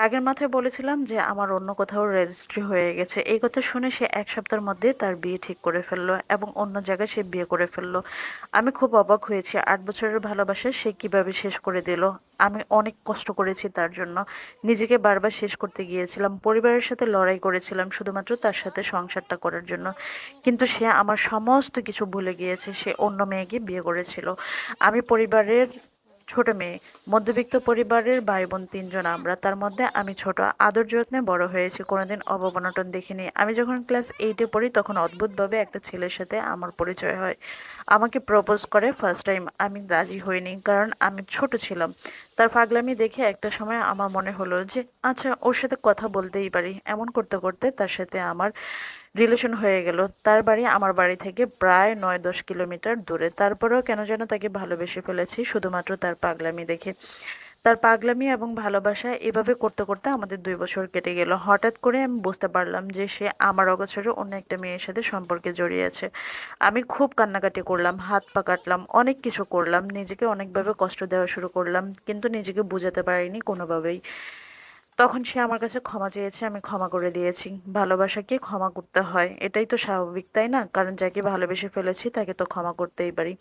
আগের মাথায় বলেছিলাম যে আমার অন্য কোথাও রেজিস্ট্রি হয়ে গেছে। এই কথা শুনে সে ১ সপ্তাহের মধ্যে তার বিয়ে ঠিক করে ফেললো এবং অন্য জায়গায় সে বিয়ে করে ফেললো। আমি খুব অবাক হয়েছি। ৮ বছরের ভালোবাসা সে কিভাবে শেষ করে দিল। আমি অনেক কষ্ট করেছি তার জন্য। নিজেকে বারবার শেষ করতে গিয়েছিলাম। পরিবারের সাথে লড়াই করেছিলাম শুধুমাত্র তার সাথে সংসারটা করার জন্য। কিন্তু সে আমার সমস্ত কিছু ভুলে গিয়েছে। সে অন্য মেয়েকে বিয়ে করেছিল। আমি পরিবারের ছোট মেয়ে। মধ্যবিত্ত পরিবারের ভাই-বোন ৩ জন আমরা। তার মধ্যে আমি ছোট। আদর যত্নে বড় হয়েছি। কোনোদিন অভাব-অনটন দেখিনি। আমি যখন ক্লাস 8 এ পড়ি তখন অদ্ভুতভাবে একটা ছেলের সাথে আমার পরিচয় হয়। আমাকে প্রপোজ করে ফার্স্ট টাইম। আমি রাজি হইনি। কারণ আমি ছোট ছিলাম। তার পাগলামি দেখে একটা সময় আমার মনে হলো যে আচ্ছা ওর সাথে কথা বলতেই পারি। এমন করতে করতে তার সাথে আমার রিলেশন হয়ে গেল। তার বাড়ি আমার বাড়ি থেকে প্রায় ৯-১০ কিলোমিটার দূরে। তারপরেও কেন যেন তাকে ভালোবেসে ফেলেছি শুধুমাত্র তার পাগলামি দেখে। তার পাগলামি এবং ভালোবাসা এভাবে করতে করতে আমাদের ২ বছর কেটে গেল। হঠাৎ করে আমি বুঝতে পারলাম যে সে আমার অগোচরে অন্য একটা মেয়ের সাথে সম্পর্কে জড়িয়ে আছে। আমি খুব কান্নাকাটি করলাম, হাত পা কাটলাম, অনেক কিছু করলাম, নিজেকে অনেকভাবে কষ্ট দেওয়া শুরু করলাম, কিন্তু নিজেকে বুঝাতে পারিনি কোনোভাবেই। তখন সে আমার কাছে ক্ষমা চেয়েছে, আমি ক্ষমা করে দিয়েছি। ভালোবাসাকে ক্ষমা করতে হয়, এটাই তো স্বাভাবিক, তাই না? কারণ যাকে ভালোবেসে ফেলেছি তাকে তো ক্ষমা করতেই পারি।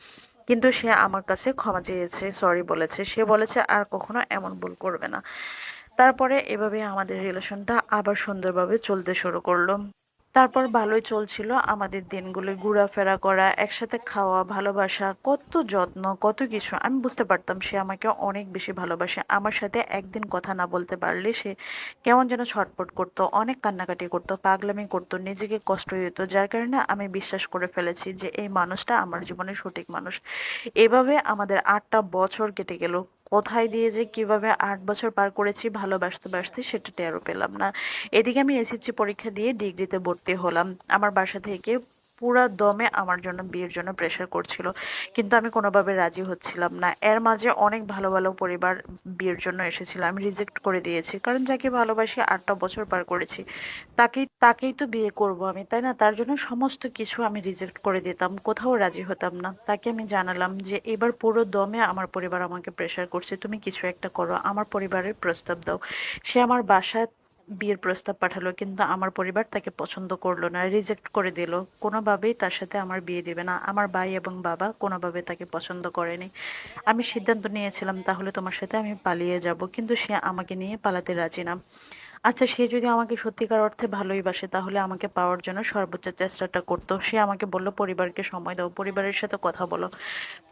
কিন্তু সে আমার কাছে ক্ষমা চেয়েছে, সরি বলেছে। সে বলেছে আর কখনো এমন ভুল করবে না। তারপরে এভাবে আমাদের রিলেশনটা আবার সুন্দরভাবে চলতে শুরু করলো। তারপর ভালোই চলছিল আমাদের দিনগুলো, ঘোরাফেরা করা, একসাথে খাওয়া, ভালোবাসা, কত যত্ন, কত কিছু। আমি বুঝতে পারতাম সে আমাকে অনেক বেশি ভালোবাসে। আমার সাথে একদিন কথা না বলতে পারলে সে কেমন যেন ছটফট করতো, অনেক কান্নাকাটি করতো, পাগলামি করতো, নিজেকে কষ্ট দিত। যার কারণে আমি বিশ্বাস করে ফেলেছি যে এই মানুষটা আমার জীবনের সঠিক মানুষ। এভাবে আমাদের ৮টা বছর কেটে গেল। কোথায় দিয়ে যে কিভাবে ৮ বছর পার করেছি ভালোবাসতে বাসতে সেটা টেরও পেলাম না। এদিকে আমি এসএসসি পরীক্ষা দিয়ে ডিগ্রিতে ভর্তি হলাম। আমার বাসা থেকে পুরা দমে আমার জন্য বিয়ের জন্য প্রেশার করছিল। কিন্তু আমি কোনোভাবে রাজি হচ্ছিলাম না। এর মাঝে অনেক ভালো ভালো পরিবার বিয়ের জন্য এসেছিল। আমি রিজেক্ট করে দিয়েছি। কারণ যাকে ভালোবাসি ৮টা বছর পার করেছি। তাকেই তো বিয়ে করব আমি, তাই না? তার জন্য সমস্ত কিছু আমি রিজেক্ট করে দিতাম। কোথাও রাজি হতাম না। তাকে আমি জানালাম যে এবার পুরো দমে আমার পরিবার আমাকে প্রেশার করছে। তুমি কিছু একটা করো। আমার পরিবারের প্রস্তাব দাও। সে আমার বাসায় বিয়ের প্রস্তাব পাঠালো, কিন্তু আমার পরিবার তাকে পছন্দ করলো না, রিজেক্ট করে দিল। কোনোভাবেই তার সাথে আমার বিয়ে দিবে না। আমার ভাই এবং বাবা কোনোভাবে তাকে পছন্দ করেনি। আমি সিদ্ধান্ত নিয়েছিলাম তাহলে তোমার সাথে আমি পালিয়ে যাব, কিন্তু সে আমাকে নিয়ে পালাতে রাজি না। আচ্ছা, সে যদি আমাকে সত্যিকার অর্থে ভালোই বাসে তাহলে আমাকে পাওয়ার জন্য সর্বোচ্চ চেষ্টাটা করতো। সে আমাকে বলল পরিবারকে সময় দাও, পরিবারের সাথে কথা বলো।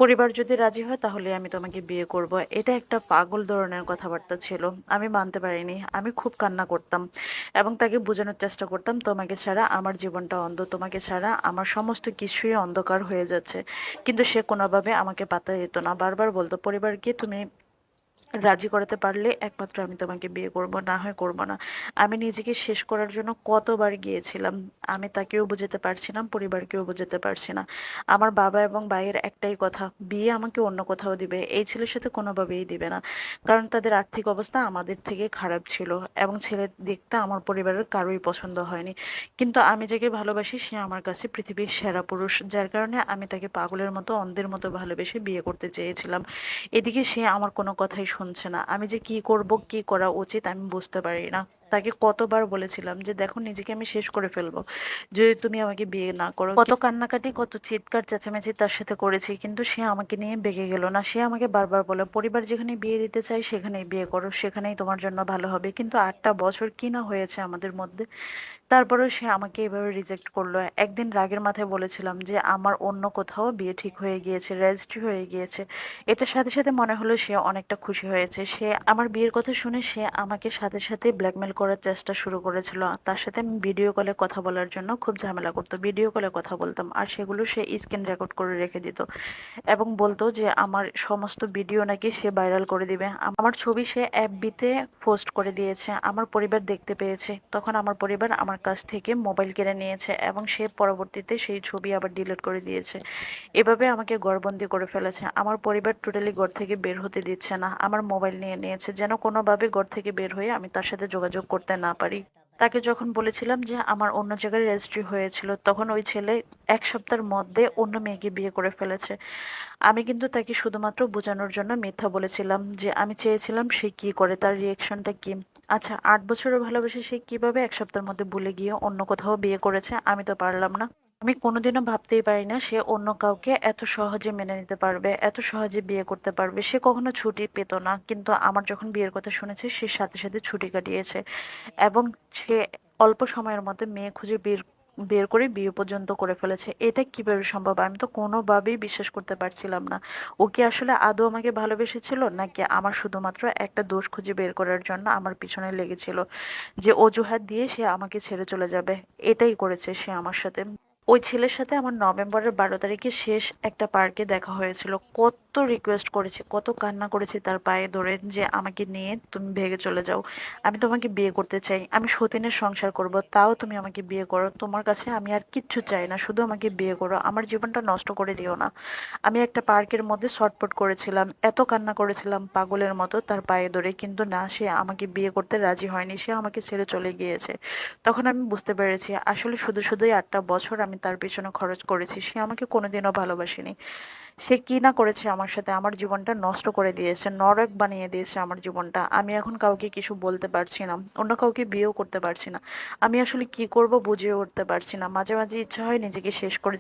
পরিবার যদি রাজি হয় তাহলে আমি তোমাকে বিয়ে করব। এটা একটা পাগল ধরনের কথাবার্তা ছিল। আমি মানতে পারিনি। আমি খুব কান্না করতাম এবং তাকে বোঝানোর চেষ্টা করতাম তোমাকে ছাড়া আমার জীবনটা অন্ধ, তোমাকে ছাড়া আমার সমস্ত কিছুই অন্ধকার হয়ে যাচ্ছে। কিন্তু সে কোনোভাবে আমাকে পাত্তা দিত না। বারবার বলতো পরিবারকে তুমি রাজি করাতে পারলে একমাত্র আমি তোমাকে বিয়ে করব, না হয় করব না। আমি নিজেকে শেষ করার জন্য কতবার গিয়েছিলাম। আমি তাকেও বোঝাতে পারছি না, পরিবারকেও বোঝাতে পারছি না। আমার বাবা এবং ভাইয়ের একটাই কথা, বিয়ে আমাকে অন্য কোথাও দিবে, এই ছেলের সাথে কোনোভাবেই দিবে না। কারণ তাদের আর্থিক অবস্থা আমাদের থেকে খারাপ ছিল এবং ছেলে দেখতে আমার পরিবারের কারোই পছন্দ হয়নি। কিন্তু আমি যাকে ভালোবাসি সে আমার কাছে পৃথিবীর সেরা পুরুষ। যার কারণে আমি তাকে পাগলের মতো অন্ধের মতো ভালোবেসে বিয়ে করতে চেয়েছিলাম। এদিকে সে আমার কোনো কথাই শুনছে না। আমি যে কি করব, কি করা উচিত আমি বুঝতে পারি না। তাকে কতবার বলেছিলাম যে দেখো নিজেকে আমি শেষ করে ফেলবো যদি তুমি আমাকে বিয়ে না করো। কত কান্নাকাটি, কত চিৎকার চেঁচামেচি তার সাথে করেছি, কিন্তু সে আমাকে নিয়ে বেঁকে গেল না। সে আমাকে বারবার বলে পরিবার যেখানে বিয়ে দিতে চায় সেখানেই বিয়ে করো, সেখানেই তোমার জন্য ভালো হবে। কিন্তু ৮টা বছর কি না হয়েছে আমাদের মধ্যে। তারপরেও সে আমাকে এভাবে রিজেক্ট করলো। একদিন রাগের মাথায় বলেছিলাম যে আমার অন্য কোথাও বিয়ে ঠিক হয়ে গিয়েছে, রেজিস্ট্রি হয়ে গিয়েছে। এটার সাথে সাথে মনে হলো সে অনেকটা খুশি হয়েছে। সে আমার বিয়ের কথা শুনে সে আমাকে সাথে সাথে ব্ল্যাকমেল করার চেষ্টা শুরু করেছিল। তার সাথে আমি ভিডিও কলে কথা বলার জন্য খুব ঝামেলা করতো। ভিডিও কলে কথা বলতাম আর সেগুলো সে স্ক্রিন রেকর্ড করে রেখে দিত এবং বলতো যে আমার সমস্ত ভিডিও নাকি সে ভাইরাল করে দিবে। আমার ছবি সে এফবিতে পোস্ট করে দিয়েছে। আমার পরিবার দেখতে পেয়েছে। তখন আমার পরিবার আমার কাছ থেকে মোবাইল কেড়ে নিয়েছে এবং সে পরবর্তীতে সেই ছবি আবার ডিলিট করে দিয়েছে। এভাবে আমাকে ঘরবন্দি করে ফেলেছে। আমার পরিবার টোটালি ঘর থেকে বের হতে দিচ্ছে না। আমার মোবাইল নিয়ে নিয়েছে যেন কোনোভাবে ঘর থেকে বের হয়ে আমি তার সাথে যোগাযোগ করতে না পারি। তাকে যখন বলেছিলাম যে আমার অন্য জায়গায় রেজিস্ট্রি হয়েছিল তখন ওই ছেলে ১ সপ্তাহের মধ্যে অন্য মেয়েকে বিয়ে করে ফেলেছে। আমি কিন্তু তাকে শুধুমাত্র বোঝানোর জন্য মিথ্যা বলেছিলাম যে আমি চেয়েছিলাম সে কি করে, তার রিয়েকশনটা কি। আচ্ছা, ৮ বছরের ভালোবাসা সে কিভাবে ১ সপ্তাহের মধ্যে ভুলে গিয়ে অন্য কোথাও বিয়ে করেছে? আমি তো পারলাম না। আমি কোনোদিনও ভাবতেই পারি না সে অন্য কাউকে এত সহজে মেনে নিতে পারবে, এত সহজে বিয়ে করতে পারবে। সে কখনো ছুটি পেত না। কিন্তু আমার যখন বিয়ের কথা শুনেছে সে সাথে, সাথে ছুটি কাটিয়েছে। এবং সে অল্প সময়ের মধ্যে মেয়ে খুঁজে বের বের করে বিয়ে পর্যন্ত করে ফেলেছে। এটা কিভাবে সম্ভব? আমি তো কোনোভাবেই বিশ্বাস করতে পারছিলাম না। ও কি আসলে আদৌ আমাকে ভালোবেসেছিল? নাকি আমার শুধুমাত্র একটা দোষ খুঁজে বের করার জন্য আমার পিছনে লেগেছিল? যে অজুহাত দিয়ে সে আমাকে ছেড়ে চলে যাবে। এটাই করেছে সে আমার সাথে। ওই ছেলের সাথে আমার নভেম্বরের 12 তারিখে শেষ একটা পার্কে দেখা হয়েছিল। কত রিকোয়েস্ট করেছি, কত কান্না করেছি তার পায়ে ধরে যে আমাকে নিয়ে তুমি ভেগে চলে যাও। আমি তোমাকে বিয়ে করতে চাই, আমি সতীনের সংসার করব, তাও তুমি আমাকে বিয়ে করো। তোমার কাছে আমি আর কিচ্ছু চাই না, শুধু আমাকে বিয়ে করো, আমার জীবনটা নষ্ট করে দিও না। আমি একটা পার্কের মধ্যে ছটফট করেছিলাম, এত কান্না করেছিলাম পাগলের মতো তার পায়ে ধরে, কিন্তু না, সে আমাকে বিয়ে করতে রাজি হয়নি, সে আমাকে ছেড়ে চলে গিয়েছে। তখন আমি বুঝতে পেরেছি আসলে শুধু শুধুই 8টা বছর আমি তার পেছনে খরচ করেছি। সে আমাকে কোনোদিনও ভালোবাসেনি। সে কি না করেছে আমার সাথে, আমার জীবনটা নষ্ট করে দিয়েছে, নরক বানিয়ে দিয়েছে আমার জীবনটা। আমি এখন কাউকে কিছু বলতে পারছি না, অন্য কাউকে বিয়েও করতে পারছি না। আমি আসলে কি করব বুঝে উঠতে পারছি না। মাঝে মাঝে ইচ্ছা হয় নিজেকে শেষ করে